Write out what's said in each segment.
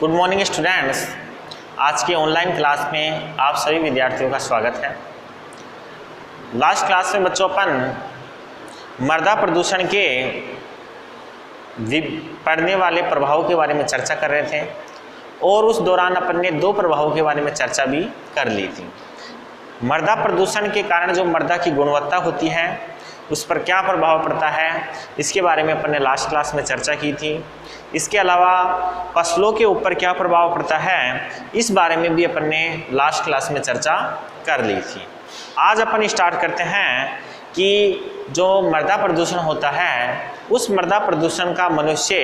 Good morning students. आज के online class में आप सभी विद्यार्थियों का स्वागत है। लास्ट क्लास में बच्चों अपन मृदा प्रदूषण के पड़ने वाले प्रभावों के बारे में चर्चा कर रहे थे और उस दौरान अपन ने दो प्रभावों के बारे में चर्चा भी कर ली थी। मृदा प्रदूषण के कारण जो मृदा की गुणवत्ता होती है उस पर क्या प्रभाव पड़ता है, इसके बारे में अपन ने लास्ट क्लास में चर्चा की थी। इसके अलावा फसलों के ऊपर क्या प्रभाव पड़ता है, इस बारे में भी अपन ने लास्ट क्लास में चर्चा कर ली थी। आज अपन स्टार्ट करते हैं कि जो मृदा प्रदूषण होता है उस मृदा प्रदूषण का मनुष्य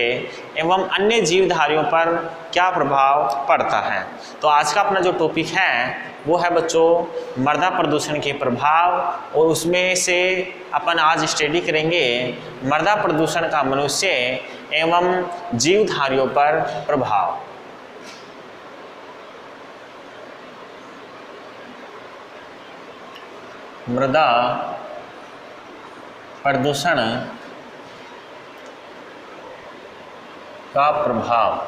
एवं अन्य जीवधारियों पर क्या प्रभाव पड़ता है। तो आज का अपना जो टॉपिक है वो है बच्चों मृदा प्रदूषण के प्रभाव, और उसमें से अपन आज स्टडी करेंगे मृदा प्रदूषण का मनुष्य एवं जीवधारियों पर प्रभाव। मृदा प्रदूषण का प्रभाव,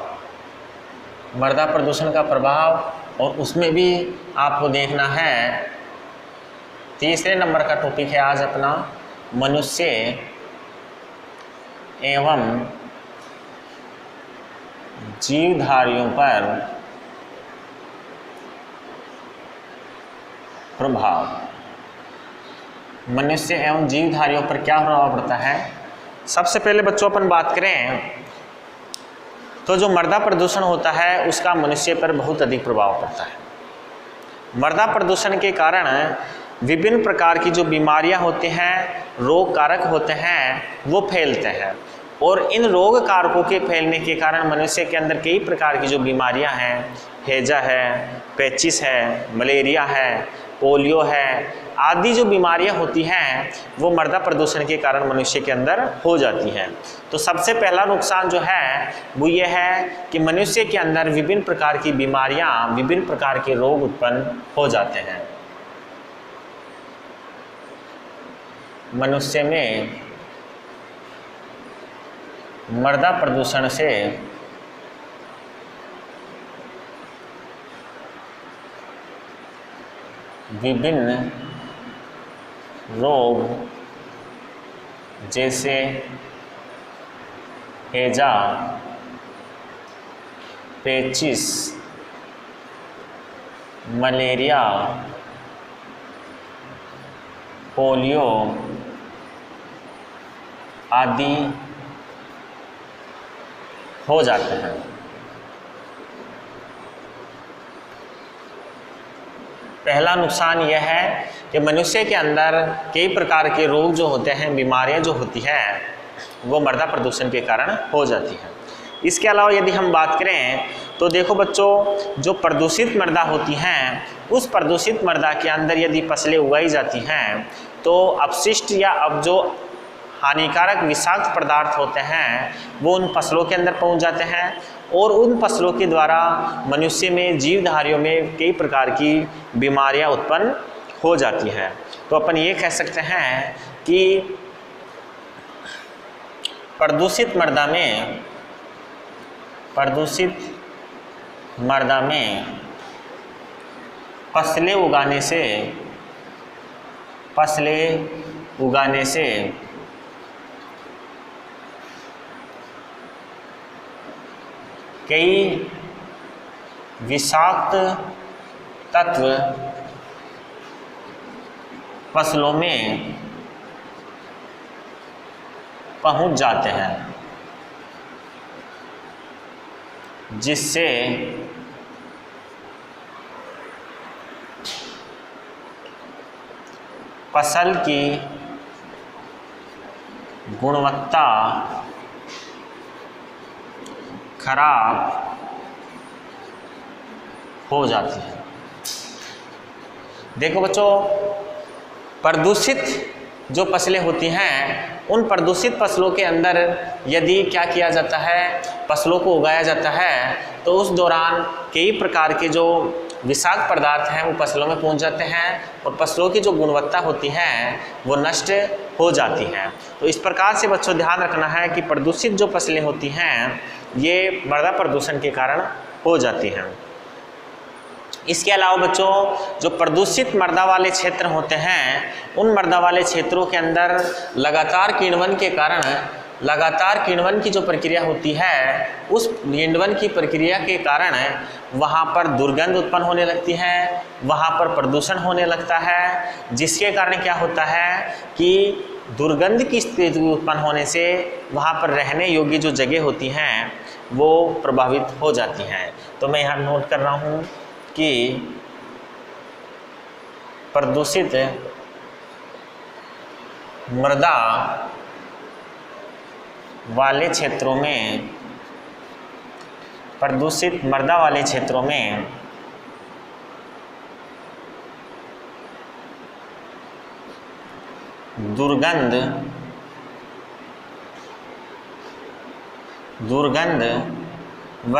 मृदा प्रदूषण का प्रभाव, और उसमें भी आपको देखना है तीसरे नंबर का टॉपिक है आज अपना मनुष्य एवं जीवधारियों पर प्रभाव। मनुष्य एवं जीवधारियों पर क्या प्रभाव पड़ता है। सबसे पहले बच्चों अपन बात करें तो जो मृदा प्रदूषण होता है उसका मनुष्य पर बहुत अधिक प्रभाव पड़ता है। मृदा प्रदूषण के कारण विभिन्न प्रकार की जो बीमारियां होती हैं, रोग कारक होते हैं, वो फैलते हैं, और इन रोग कारकों के फैलने के कारण मनुष्य के अंदर कई प्रकार की जो बीमारियां हैं, हैजा है, पेचिस है, मलेरिया है, पोलियो है, आदि जो बीमारियां होती हैं वो मृदा प्रदूषण के कारण मनुष्य के अंदर हो जाती हैं। तो सबसे पहला नुकसान जो है वो ये है कि मनुष्य के अंदर विभिन्न प्रकार की बीमारियां, विभिन्न प्रकार के रोग उत्पन्न हो जाते हैं। मनुष्य में मृदा प्रदूषण से विभिन्न रोग जैसे हैजा, पेचिस, मलेरिया, पोलियो आदि हो जाते हैं। पहला नुकसान यह है कि मनुष्य के अंदर कई प्रकार के रोग जो होते हैं, बीमारियां जो होती हैं, वो मृदा प्रदूषण के कारण हो जाती हैं। इसके अलावा यदि हम बात करें तो देखो बच्चों, जो प्रदूषित मृदा होती हैं उस प्रदूषित मृदा के अंदर यदि फसलें उगाई जाती हैं तो अपशिष्ट या अब जो हानिकारक विषाक्त पदार्थ होते हैं वो उन फसलों के अंदर पहुंच जाते हैं, और उन फसलों के द्वारा मनुष्य में, जीवधारियों में कई प्रकार की बीमारियां उत्पन्न हो जाती हैं। तो अपन ये कह सकते हैं कि प्रदूषित मृदा में फसलें उगाने से कई विषाक्त तत्व फसलों में पहुंच जाते हैं, जिससे फसल की गुणवत्ता खराब हो जाती है। देखो बच्चों, प्रदूषित जो फसलें होती हैं उन प्रदूषित फसलों के अंदर यदि क्या किया जाता है, फसलों को उगाया जाता है, तो उस दौरान कई प्रकार के जो विषाक्त पदार्थ हैं वो फसलों में पहुंच जाते हैं और फसलों की जो गुणवत्ता होती है वो नष्ट हो जाती है। तो इस प्रकार से बच्चों ध्यान रखना है कि प्रदूषित जो फसलें होती हैं ये मृदा प्रदूषण के कारण हो जाती हैं। इसके अलावा बच्चों जो प्रदूषित मृदा वाले क्षेत्र होते हैं, उन मृदा वाले क्षेत्रों के अंदर लगातार किण्वन की जो प्रक्रिया होती है, उस किण्वन की प्रक्रिया के कारण वहाँ पर दुर्गंध उत्पन्न होने लगती है, वहाँ पर प्रदूषण होने लगता है, जिसके कारण क्या होता है कि दुर्गंध की स्थिति उत्पन्न होने से वहाँ पर रहने योग्य जो जगह होती हैं वो प्रभावित हो जाती हैं। तो मैं यहाँ नोट कर रहा हूँ कि प्रदूषित मृदा वाले क्षेत्रों में दुर्गंध व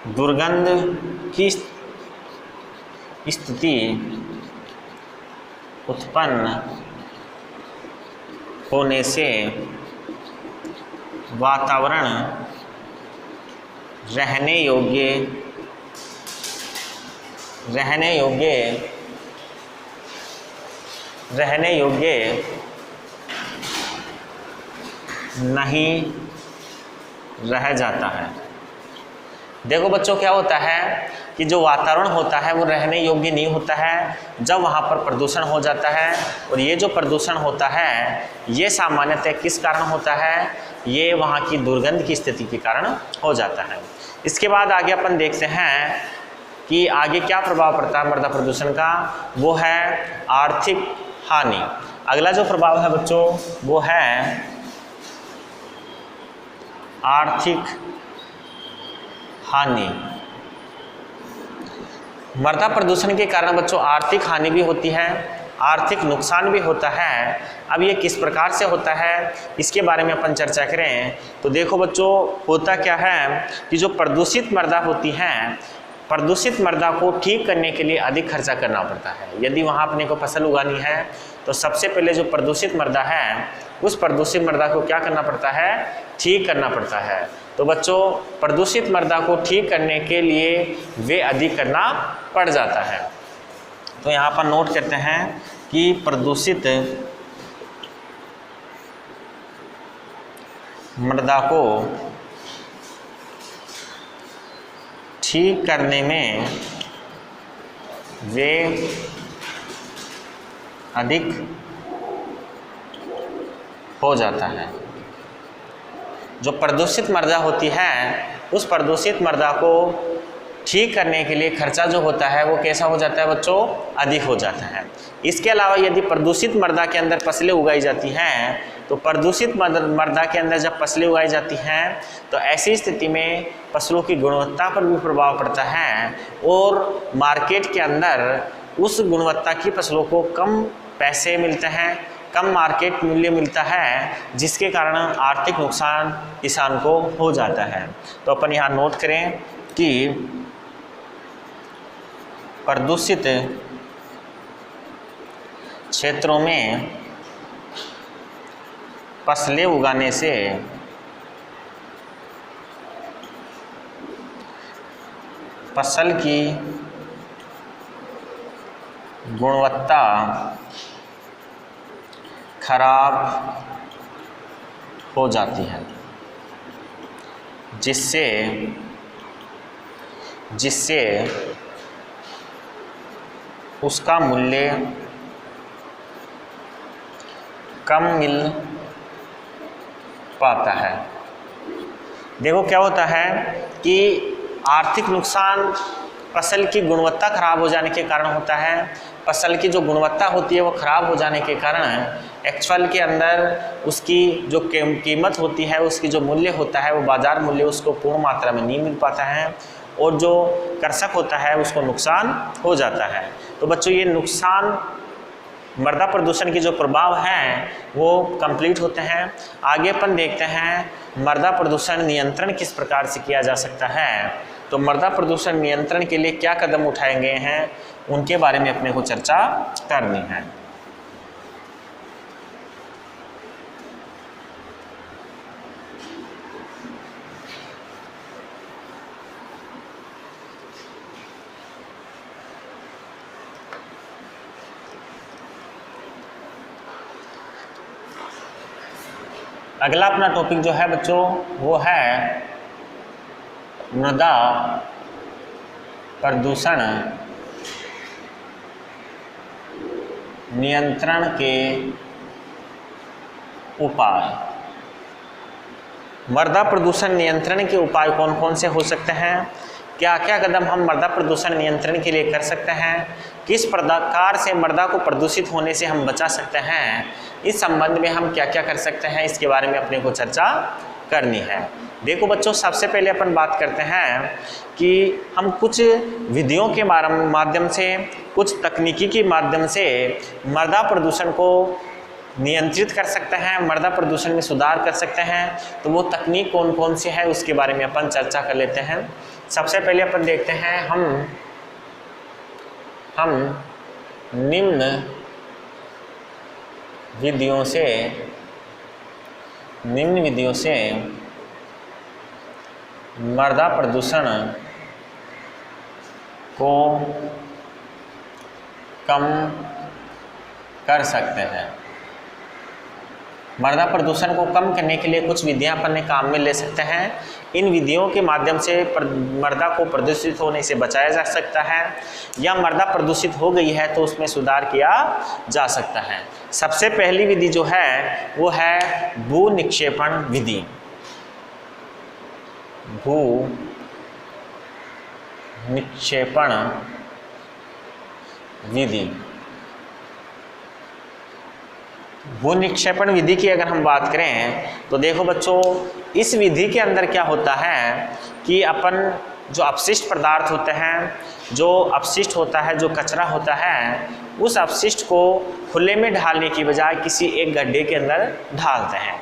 दुर्गंध की स्थिति उत्पन्न होने से वातावरण रहने योग्य नहीं रह जाता है। देखो बच्चों, क्या होता है कि जो वातावरण होता है वो रहने योग्य नहीं होता है जब वहाँ पर प्रदूषण हो जाता है। और ये जो प्रदूषण होता है ये सामान्यतः किस कारण होता है? ये वहाँ की दुर्गंध की स्थिति के कारण हो जाता है। इसके बाद आगे अपन देखते हैं कि आगे क्या प्रभाव पड़ता है मृदा प्रदूषण का, वो है आर्थिक हानि। अगला जो प्रभाव है बच्चों वो है आर्थिक हानि। मृदा प्रदूषण के कारण बच्चों आर्थिक हानि भी होती है, आर्थिक नुकसान भी होता है। अब ये किस प्रकार से होता है इसके बारे में अपन चर्चा करें तो देखो बच्चों, होता क्या है कि जो प्रदूषित मृदा होती हैं, प्रदूषित मृदा को ठीक करने के लिए अधिक खर्चा करना पड़ता है। यदि वहाँ अपने को फसल उगानी है तो सबसे पहले जो प्रदूषित मृदा है उस प्रदूषित मृदा को क्या करना पड़ता है? ठीक करना पड़ता है। तो बच्चों प्रदूषित मृदा को ठीक करने के लिए वे अधिक करना पड़ जाता है। तो यहाँ पर नोट करते हैं कि प्रदूषित मृदा को ठीक करने में वे अधिक हो जाता है। जो प्रदूषित मृदा होती है उस प्रदूषित मृदा को ठीक करने के लिए खर्चा जो होता है वो कैसा हो जाता है बच्चों? अधिक हो जाता है। इसके अलावा यदि प्रदूषित मृदा के अंदर फसलें उगाई जाती हैं तो प्रदूषित मृदा के अंदर जब फसलें उगाई जाती हैं तो ऐसी स्थिति में फसलों की गुणवत्ता पर भी प्रभाव पड़ता है और मार्केट के अंदर उस गुणवत्ता की फसलों को कम पैसे मिलते हैं, कम मार्केट मूल्य मिलता है, जिसके कारण आर्थिक नुकसान किसान को हो जाता है। तो अपन यहाँ नोट करें कि प्रदूषित क्षेत्रों में फसलें उगाने से फसल की गुणवत्ता खराब हो जाती है, जिससे उसका मूल्य कम मिल पाता है। देखो क्या होता है कि आर्थिक नुकसान फसल की गुणवत्ता खराब हो जाने के कारण होता है। फसल की जो गुणवत्ता होती है वो खराब हो जाने के कारण एक्चुअल के अंदर उसकी जो कीमत होती है, उसकी जो मूल्य होता है वो बाजार मूल्य उसको पूर्ण मात्रा में नहीं मिल पाता है और जो कृषक होता है उसको नुकसान हो जाता है। तो बच्चों ये नुकसान मृदा प्रदूषण के जो प्रभाव हैं वो कंप्लीट होते हैं। आगे अपन देखते हैं मृदा प्रदूषण नियंत्रण किस प्रकार से किया जा सकता है। तो मृदा प्रदूषण नियंत्रण के लिए क्या कदम उठाए गए हैं उनके बारे में अपने को चर्चा करनी है। अगला अपना टॉपिक जो है बच्चों वो है मृदा प्रदूषण नियंत्रण के उपाय। मृदा प्रदूषण नियंत्रण के उपाय कौन कौन से हो सकते हैं, क्या क्या कदम हम मृदा प्रदूषण नियंत्रण के लिए कर सकते हैं, किस प्रकार से मृदा को प्रदूषित होने से हम बचा सकते हैं, इस संबंध में हम क्या क्या कर सकते हैं, इसके बारे में अपने को चर्चा करनी है। देखो बच्चों, सबसे पहले अपन बात करते हैं कि हम कुछ विधियों के माध्यम से, कुछ तकनीकी के माध्यम से मृदा प्रदूषण को नियंत्रित कर सकते हैं, मृदा प्रदूषण में सुधार कर सकते हैं। तो वो तकनीक कौन कौन सी है उसके बारे में अपन चर्चा कर लेते हैं। सबसे पहले अपन देखते हैं हम निम्न विधियों से मृदा प्रदूषण को कम कर सकते हैं। मृदा प्रदूषण को कम करने के लिए कुछ विधियां अपन ने काम में ले सकते हैं। इन विधियों के माध्यम से मृदा को प्रदूषित होने से बचाया जा सकता है, या मृदा प्रदूषित हो गई है तो उसमें सुधार किया जा सकता है। सबसे पहली विधि जो है वो है भू निक्षेपण विधि। भू निक्षेपण विधि। भू निक्षेपण विधि की अगर हम बात करें तो देखो बच्चों, इस विधि के अंदर क्या होता है कि अपन जो अपशिष्ट पदार्थ होते हैं, जो अपशिष्ट होता है, जो कचरा होता है, उस अपशिष्ट को खुले में ढालने की बजाय किसी एक गड्ढे के अंदर डालते हैं।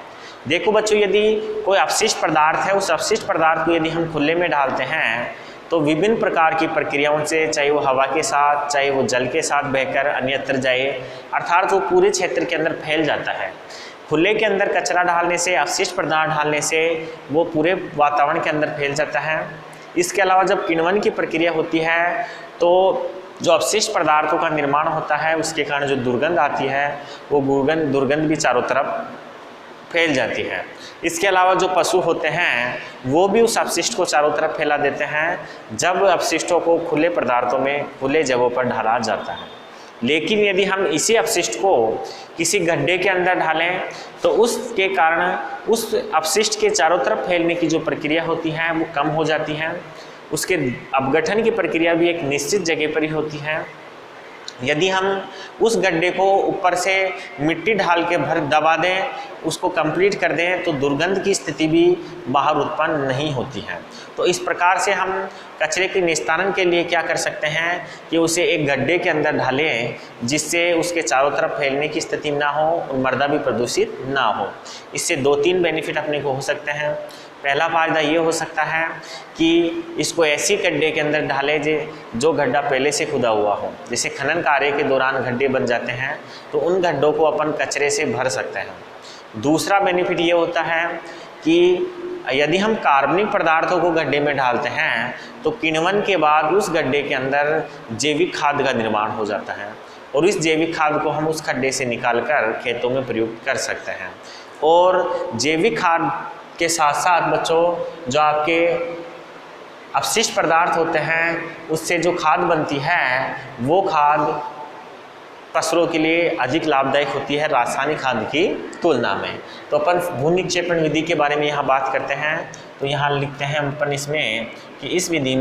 देखो बच्चों, यदि कोई अपशिष्ट पदार्थ है, उस अपशिष्ट पदार्थ को यदि हम खुले में डालते हैं तो विभिन्न प्रकार की प्रक्रियाओं से, चाहे वो हवा के साथ, चाहे वो जल के साथ बहकर अन्यत्र जाए, अर्थात वो पूरे क्षेत्र के अंदर फैल जाता है। खुले के अंदर कचरा डालने से, अपशिष्ट पदार्थ डालने से वो पूरे वातावरण के अंदर फैल जाता है। इसके अलावा जब किण्वन की प्रक्रिया होती है तो जो अपशिष्ट पदार्थों का निर्माण होता है उसके कारण जो दुर्गंध आती है, वो दुर्गंध भी चारों तरफ फैल जाती है। इसके अलावा जो पशु होते हैं वो भी उस अपशिष्ट को चारों तरफ फैला देते हैं जब अपशिष्टों को खुले पदार्थों में, खुले जगहों पर ढाला जाता है। लेकिन यदि हम इसी अपशिष्ट को किसी गड्ढे के अंदर डालें तो उसके कारण उस अपशिष्ट के चारों तरफ फैलने की जो प्रक्रिया होती है वो कम हो जाती है। उसके अपघटन की प्रक्रिया भी एक निश्चित जगह पर ही होती है। यदि हम उस गड्ढे को ऊपर से मिट्टी डाल के दबा दें, उसको कंप्लीट कर दें, तो दुर्गंध की स्थिति भी बाहर उत्पन्न नहीं होती है। तो इस प्रकार से हम कचरे के निस्तारण के लिए क्या कर सकते हैं कि उसे एक गड्ढे के अंदर डालें जिससे उसके चारों तरफ फैलने की स्थिति ना हो और मृदा भी प्रदूषित ना हो। इससे 2-3 बेनिफिट अपने को हो सकते हैं। पहला फायदा ये हो सकता है कि इसको ऐसी गड्ढे के अंदर डालें जो गड्ढा पहले से खुदा हुआ हो। जैसे खनन कार्य के दौरान गड्ढे बन जाते हैं तो उन गड्ढों को अपन कचरे से भर सकते हैं। दूसरा बेनिफिट ये होता है कि यदि हम कार्बनिक पदार्थों को गड्ढे में डालते हैं तो किण्वन के बाद उस गड्ढे के अंदर जैविक खाद का निर्माण हो जाता है और इस जैविक खाद को हम उस गड्ढे से निकालकर खेतों में प्रयोग कर सकते हैं। और जैविक खाद के साथ साथ बच्चों जो आपके अपशिष्ट पदार्थ होते हैं उससे जो खाद बनती है वो खाद फसलों के लिए अधिक लाभदायक होती है रासायनिक खाद की तुलना में। तो अपन भू निक्षेपण विधि के बारे में यहाँ बात करते हैं। तो यहाँ लिखते हैं अपन इसमें कि इस विधि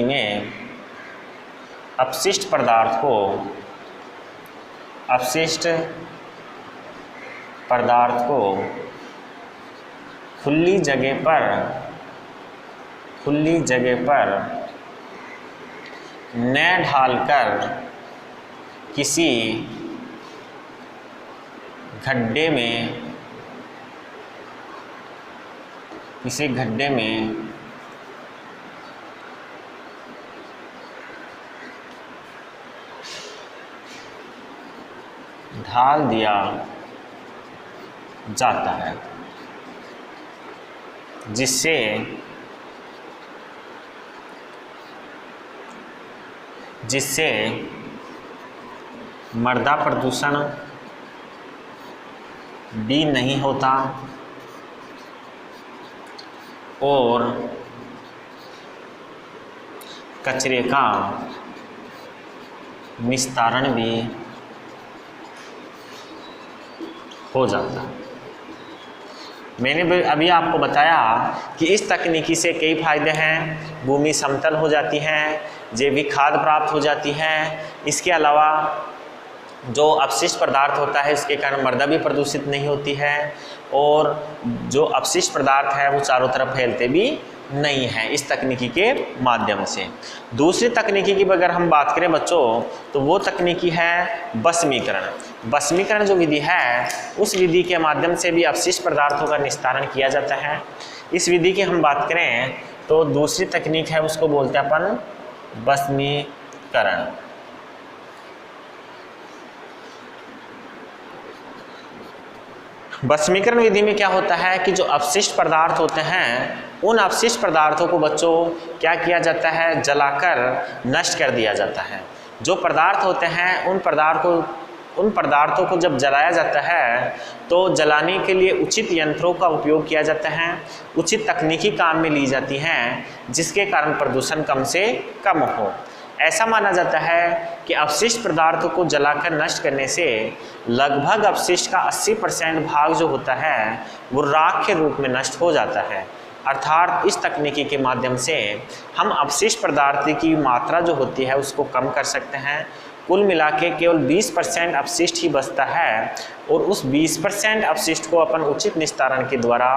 में अपशिष्ट पदार्थ को खुली जगह पर न ढालकर किसी गड्ढे में ढाल दिया जाता है, जिससे मृदा प्रदूषण बी नहीं होता और कचरे का निस्तारण भी हो जाता। मैंने अभी आपको बताया कि इस तकनीकी से कई फायदे हैं। भूमि समतल हो जाती है, जैविक खाद प्राप्त हो जाती है। इसके अलावा जो अपशिष्ट पदार्थ होता है इसके कारण मृदा भी प्रदूषित नहीं होती है और जो अपशिष्ट पदार्थ है वो चारों तरफ फैलते भी नहीं है इस तकनीकी के माध्यम से। दूसरी तकनीकी की अगर हम बात करें बच्चों तो वो तकनीकी है भस्मीकरण। भस्मीकरण जो विधि है उस विधि के माध्यम से भी अपशिष्ट पदार्थों का निस्तारण किया जाता है। इस विधि की हम बात करें तो दूसरी तकनीक है उसको बोलते हैं अपन भस्मीकरण। भस्मीकरण विधि में क्या होता है कि जो अपशिष्ट पदार्थ होते हैं उन अपशिष्ट पदार्थों को बच्चों क्या किया जाता है, जलाकर नष्ट कर दिया जाता है। जो पदार्थ होते हैं उन पदार्थों को जब जलाया जाता है तो जलाने के लिए उचित यंत्रों का उपयोग किया जाता है, उचित तकनीकी काम में ली जाती हैं जिसके कारण प्रदूषण कम से कम हो। ऐसा माना जाता है कि अपशिष्ट पदार्थों को जलाकर नष्ट करने से लगभग अपशिष्ट का 80% भाग जो होता है वो राख के रूप में नष्ट हो जाता है। अर्थात इस तकनीकी के माध्यम से हम अपशिष्ट पदार्थ की मात्रा जो होती है उसको कम कर सकते हैं। कुल मिला के केवल 20% अपशिष्ट ही बचता है और उस 20% अपशिष्ट को अपन उचित निस्तारण के द्वारा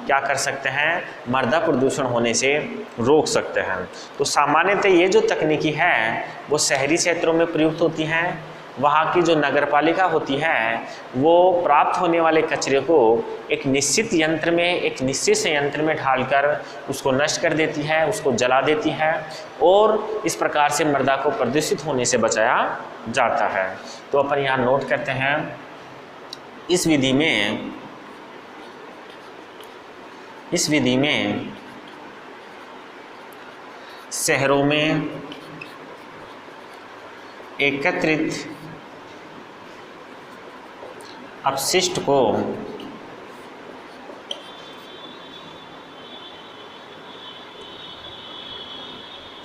क्या कर सकते हैं, मृदा प्रदूषण होने से रोक सकते हैं। तो सामान्यतः ये जो तकनीकी है वो शहरी क्षेत्रों में प्रयुक्त होती हैं। वहाँ की जो नगरपालिका होती है वो प्राप्त होने वाले कचरे को एक निश्चित यंत्र में, एक निश्चित संयंत्र में ढालकर उसको नष्ट कर देती है, उसको जला देती है और इस प्रकार से मृदा को प्रदूषित होने से बचाया जाता है। तो अपन यहाँ नोट करते हैं इस विधि में शहरों में एकत्रित अपशिष्ट को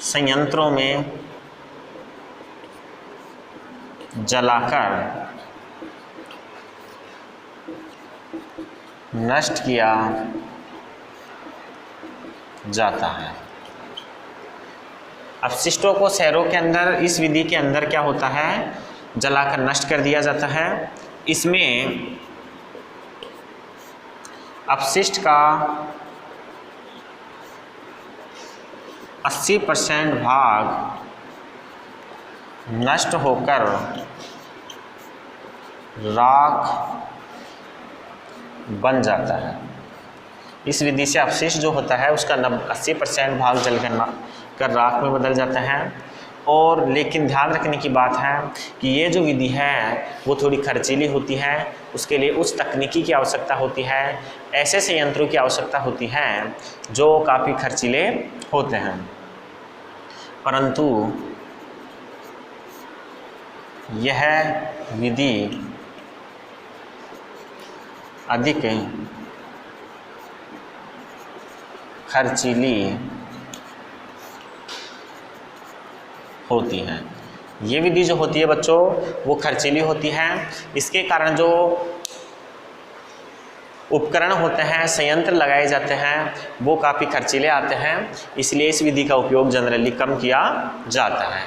संयंत्रों में जलाकर नष्ट किया जाता है। अपशिष्टों को शहरों के अंदर इस विधि के अंदर क्या होता है, जलाकर नष्ट कर दिया जाता है। इसमें अपशिष्ट का 80% भाग नष्ट होकर राख बन जाता है। इस विधि से अपशिष्ट जो होता है उसका 80% भाग जलकर राख में बदल जाता है। और लेकिन ध्यान रखने की बात है कि ये जो विधि है वो थोड़ी खर्चीली होती है, उसके लिए उच्च तकनीकी की आवश्यकता होती है, ऐसे संयंत्रों की आवश्यकता होती है जो काफ़ी खर्चीले होते हैं। परंतु यह विधि अधिक खर्चीली होती है। ये विधि जो होती है बच्चों वो खर्चीली होती है। इसके कारण जो उपकरण होते हैं, संयंत्र लगाए जाते हैं वो काफ़ी खर्चीले आते हैं, इसलिए इस विधि का उपयोग जनरली कम किया जाता है।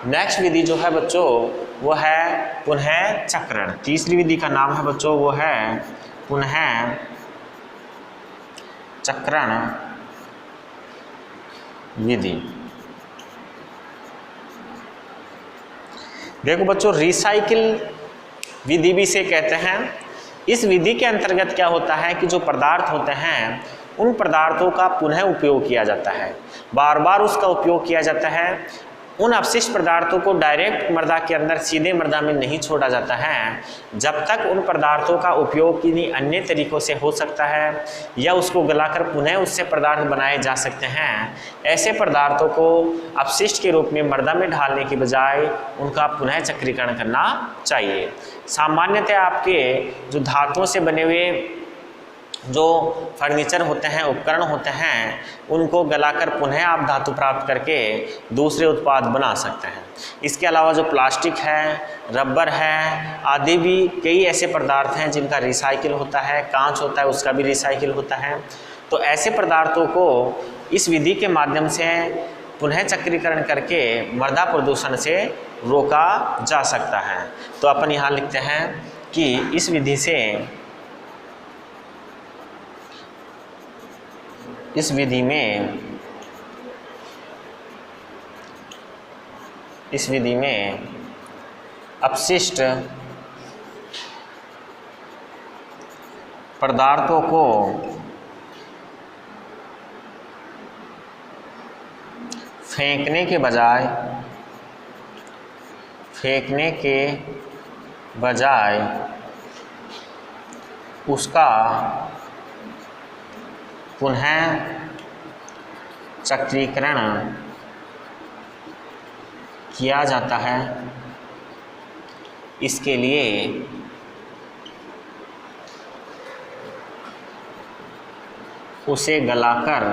नेक्स्ट विधि जो है बच्चों वो है पुनः चक्रण। तीसरी विधि का नाम है बच्चों वो है पुनः चक्रण विधि। देखो बच्चों, रिसाइकिल विधि भी इसे कहते हैं। इस विधि के अंतर्गत क्या होता है कि जो पदार्थ होते हैं उन पदार्थों का पुनः उपयोग किया जाता है, बार बार उसका उपयोग किया जाता है। उन अपशिष्ट पदार्थों को डायरेक्ट मृदा के अंदर सीधे मृदा में नहीं छोड़ा जाता है जब तक उन पदार्थों का उपयोग किन्हीं अन्य तरीकों से हो सकता है या उसको गलाकर पुनः उससे पदार्थ बनाए जा सकते हैं। ऐसे पदार्थों को अपशिष्ट के रूप में मृदा में डालने की बजाय उनका पुनः चक्रीकरण करना चाहिए। सामान्यतः आपके जो धातुओं से बने हुए जो फर्नीचर होते हैं, उपकरण होते हैं, उनको गलाकर पुनः आप धातु प्राप्त करके दूसरे उत्पाद बना सकते हैं। इसके अलावा जो प्लास्टिक है, रबर है आदि भी कई ऐसे पदार्थ हैं जिनका रिसाइकिल होता है, कांच होता है उसका भी रिसाइकिल होता है। तो ऐसे पदार्थों को इस विधि के माध्यम से पुनः चक्रीकरण करके मृदा प्रदूषण से रोका जा सकता है। तो अपन यहाँ लिखते हैं कि इस विधि से इस विधि में अपशिष्ट पदार्थों को फेंकने के बजाय उसका पुनः चक्रीकरण किया जाता है। इसके लिए उसे गलाकर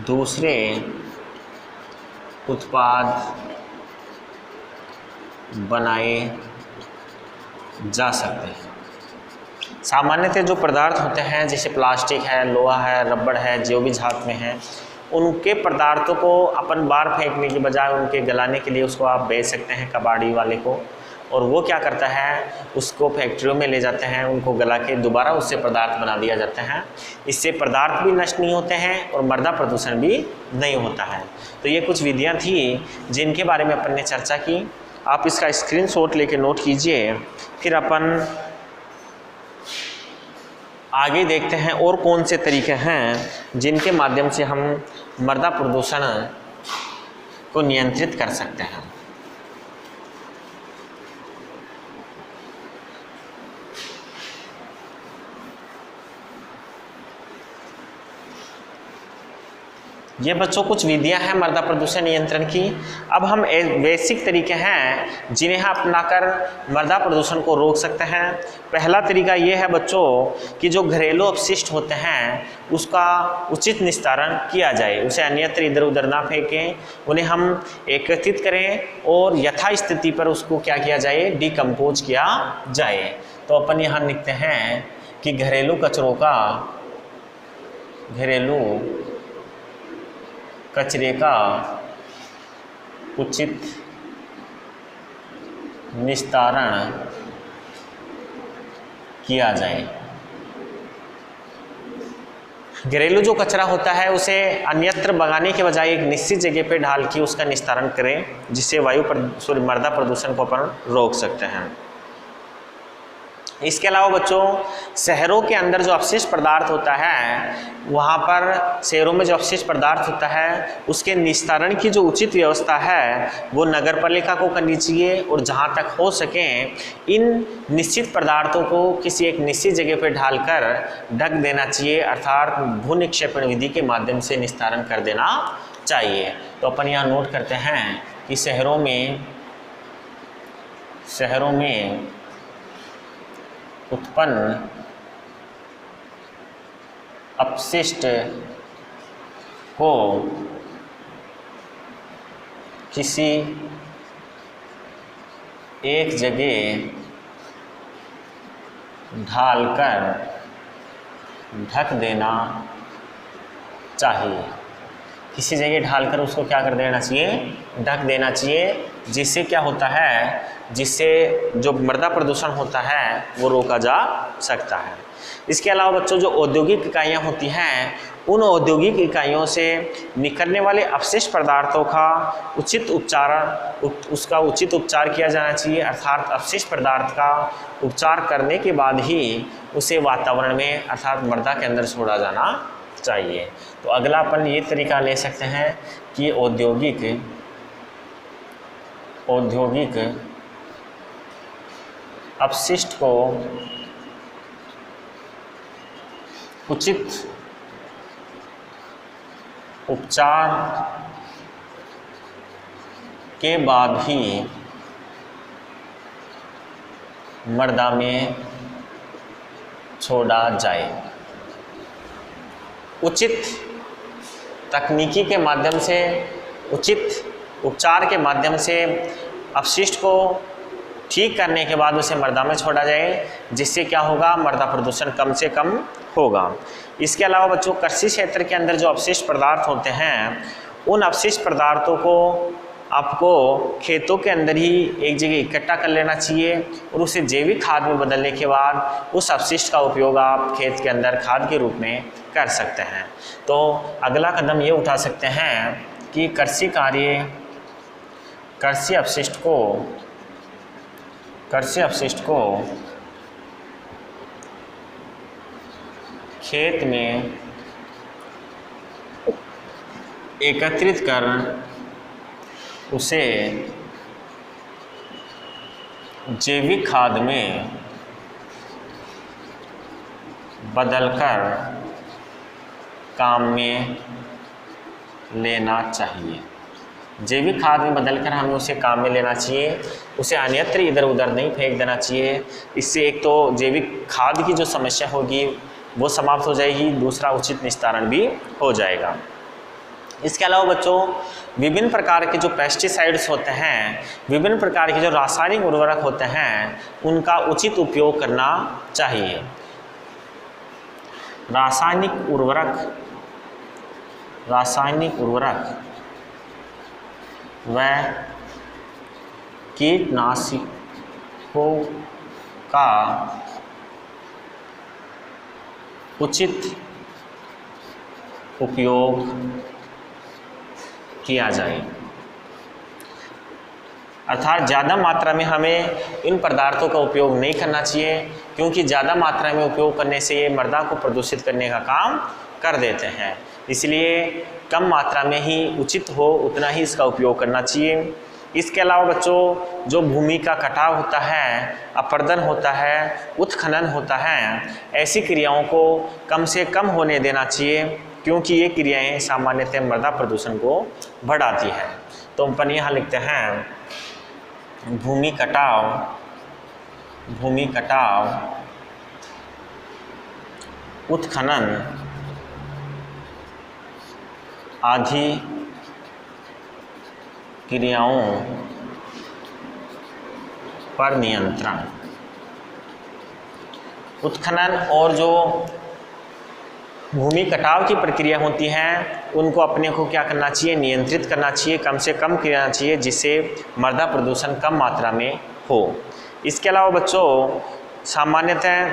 दूसरे उत्पाद बनाए जा सकते हैं। सामान्यतः जो पदार्थ होते हैं जैसे प्लास्टिक है, लोहा है, रबड़ है, जो भी धातु में है, उनके पदार्थों को अपन बाहर फेंकने के बजाय उनके गलाने के लिए उसको आप बेच सकते हैं कबाड़ी वाले को, और वो क्या करता है उसको फैक्ट्रियों में ले जाते हैं, उनको गला के दोबारा उससे पदार्थ बना दिया जाता है। इससे पदार्थ भी नष्ट नहीं होते हैं और मृदा प्रदूषण भी नहीं होता है। तो ये कुछ विधियाँ थी जिनके बारे में अपन ने चर्चा की। आप इसका स्क्रीनशॉट लेके नोट कीजिए। फिर अपन आगे देखते हैं और कौन से तरीके हैं जिनके माध्यम से हम मृदा प्रदूषण को नियंत्रित कर सकते हैं। ये बच्चों कुछ विधियां हैं मृदा प्रदूषण नियंत्रण की। अब हम बेसिक तरीके हैं जिन्हें अपनाकर मृदा प्रदूषण को रोक सकते हैं। पहला तरीका ये है बच्चों कि जो घरेलू अपशिष्ट होते हैं उसका उचित निस्तारण किया जाए, उसे अन्यत्र इधर उधर ना फेंकें, उन्हें हम एकत्रित करें और यथा स्थिति पर उसको क्या किया जाए, डिकम्पोज किया जाए। तो अपन यहाँ लिखते हैं कि घरेलू कचरे का उचित निस्तारण किया जाए। घरेलू जो कचरा होता है उसे अन्यत्र भगाने के बजाय एक निश्चित जगह पे डाल के उसका निस्तारण करें, जिससे मृदा प्रदूषण को अपन रोक सकते हैं। इसके अलावा बच्चों शहरों के अंदर जो अपशिष्ट पदार्थ होता है, वहाँ पर शहरों में जो अपशिष्ट पदार्थ होता है उसके निस्तारण की जो उचित व्यवस्था है वो नगर पालिका को करनी चाहिए, और जहाँ तक हो सके इन निश्चित पदार्थों को किसी एक निश्चित जगह पर डालकर ढक देना चाहिए, अर्थात भू निक्षेपण विधि के माध्यम से निस्तारण कर देना चाहिए। तो अपन यहाँ नोट करते हैं कि शहरों में उत्पन्न अपशिष्ट को किसी एक जगह ढालकर ढक देना चाहिए। किसी जगह ढालकर उसको क्या कर देना चाहिए, ढक देना चाहिए, जिससे क्या होता है, जिससे जो मृदा प्रदूषण होता है वो रोका जा सकता है। इसके अलावा बच्चों जो औद्योगिक इकाइयाँ होती हैं, उन औद्योगिक इकाइयों से निकलने वाले अपशिष्ट पदार्थों का उचित उपचार किया जाना चाहिए, अर्थात अपशिष्ट पदार्थ का उपचार करने के बाद ही उसे वातावरण में अर्थात मृदा के अंदर छोड़ा जाना चाहिए। तो अगला अपन ये तरीका ले सकते हैं कि औद्योगिक अपशिष्ट को उचित उपचार के बाद ही मृदा में छोड़ा जाए। उचित तकनीकी के माध्यम से, उचित उपचार के माध्यम से अपशिष्ट को ठीक करने के बाद उसे मृदा में छोड़ा जाए, जिससे क्या होगा, मृदा प्रदूषण कम से कम होगा। इसके अलावा बच्चों, कृषि क्षेत्र के अंदर जो अपशिष्ट पदार्थ होते हैं, उन अपशिष्ट पदार्थों को आपको खेतों के अंदर ही एक जगह इकट्ठा कर लेना चाहिए और उसे जैविक खाद में बदलने के बाद उस अपशिष्ट का उपयोग आप खेत के अंदर खाद के रूप में कर सकते हैं। तो अगला कदम ये उठा सकते हैं कि कृषि अपशिष्ट को खेत में एकत्रित कर उसे जैविक खाद में बदलकर काम में लेना चाहिए। जैविक खाद में बदलकर हमें उसे काम में लेना चाहिए, उसे अन्यत्र इधर उधर नहीं फेंक देना चाहिए। इससे एक तो जैविक खाद की जो समस्या होगी वो समाप्त हो जाएगी, दूसरा उचित निस्तारण भी हो जाएगा। इसके अलावा बच्चों, विभिन्न प्रकार के जो पेस्टिसाइड्स होते हैं, विभिन्न प्रकार के जो रासायनिक उर्वरक होते हैं, उनका उचित उपयोग करना चाहिए। रासायनिक उर्वरक व कीटनाशकों का उचित उपयोग किया जाए। अर्थात ज़्यादा मात्रा में हमें इन पदार्थों का उपयोग नहीं करना चाहिए, क्योंकि ज़्यादा मात्रा में उपयोग करने से ये मृदा को प्रदूषित करने का काम कर देते हैं। इसलिए कम मात्रा में ही उचित हो उतना ही इसका उपयोग करना चाहिए। इसके अलावा बच्चों, जो भूमि का कटाव होता है, अपरदन होता है, उत्खनन होता है, ऐसी क्रियाओं को कम से कम होने देना चाहिए, क्योंकि ये क्रियाएं सामान्यतः मृदा प्रदूषण को बढ़ाती है। तो अपन यहाँ लिखते हैं भूमि कटाव, उत्खनन आदि क्रियाओं पर नियंत्रण। उत्खनन और जो भूमि कटाव की प्रक्रिया होती है, उनको अपने को क्या करना चाहिए, नियंत्रित करना चाहिए, कम से कम करना चाहिए, जिससे मृदा प्रदूषण कम मात्रा में हो। इसके अलावा बच्चों, सामान्यतः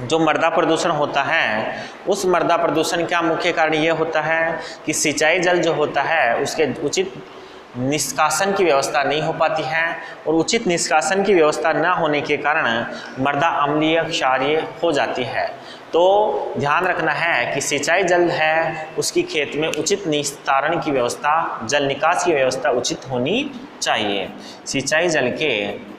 जो मृदा प्रदूषण होता है, उस मृदा प्रदूषण का मुख्य कारण ये होता है कि सिंचाई जल जो होता है उसके उचित निष्कासन की व्यवस्था नहीं हो पाती है, और उचित निष्कासन की व्यवस्था न होने के कारण मृदा अम्लीय क्षारीय हो जाती है। तो ध्यान रखना है कि सिंचाई जल है उसकी खेत में उचित निस्तारण की व्यवस्था, जल निकास की व्यवस्था उचित होनी चाहिए। सिंचाई जल के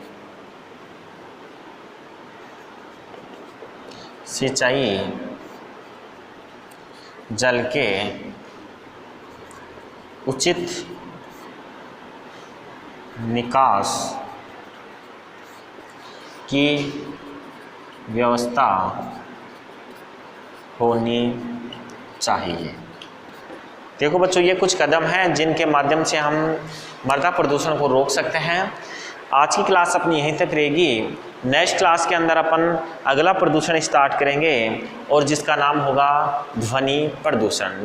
उचित निकास की व्यवस्था होनी चाहिए। देखो बच्चों, ये कुछ कदम हैं जिनके माध्यम से हम मृदा प्रदूषण को रोक सकते हैं। आज की क्लास अपनी यहीं तक रहेगी। नेक्स्ट क्लास के अंदर अपन अगला प्रदूषण स्टार्ट करेंगे और जिसका नाम होगा ध्वनि प्रदूषण।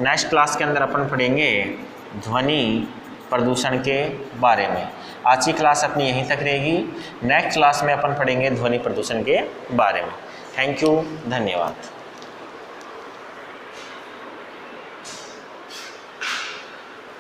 नेक्स्ट क्लास के अंदर अपन पढ़ेंगे ध्वनि प्रदूषण के बारे में। आज की क्लास अपनी यहीं तक रहेगी। नेक्स्ट क्लास में अपन पढ़ेंगे ध्वनि प्रदूषण के बारे में। थैंक यू, धन्यवाद।